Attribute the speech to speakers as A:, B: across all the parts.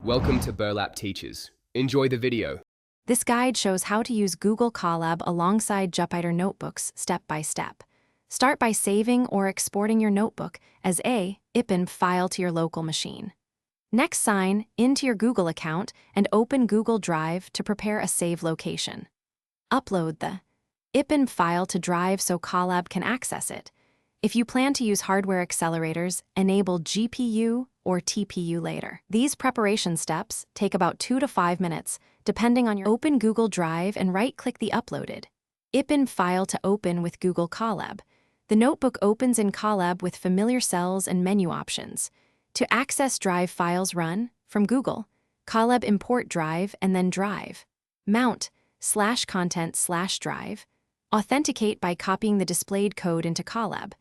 A: Welcome to Burlap Teaches. Enjoy the video.
B: This guide shows how to use Google Colab alongside Jupyter Notebooks step by step. Start by saving or exporting your notebook as a IPN file to your local machine. Next, sign into your Google account and open Google Drive to prepare a save location. Upload the IPN file to Drive so Colab can access it. If you plan to use hardware accelerators, enable GPU or TPU later. These preparation steps take about 2 to 5 minutes, depending on your open Google Drive and right-click the uploaded IPN file to open with Google Colab. The notebook opens in Colab with familiar cells and menu options. To access Drive files, run from Google Colab import Drive and then Drive. Mount /content/Drive. Authenticate by copying the displayed code into Colab.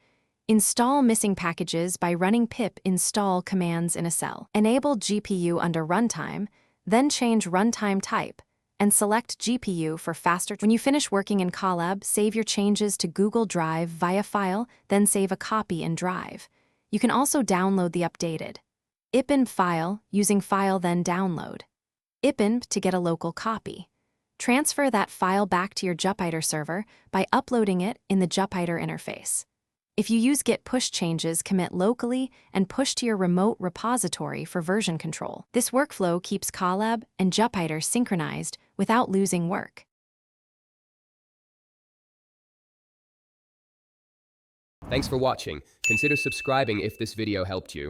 B: Install missing packages by running pip install commands in a cell. Enable GPU under runtime, then change runtime type, and select GPU for faster. When you finish working in Colab, save your changes to Google Drive via File, then save a copy in Drive. You can also download the updated IPN file using File then Download IPN to get a local copy. Transfer that file back to your Jupyter server by uploading it in the Jupyter interface. If you use Git push changes, commit locally and push to your remote repository for version control. This workflow keeps Colab and Jupyter synchronized without losing work.
A: Thanks for watching. Consider subscribing if this video helped you.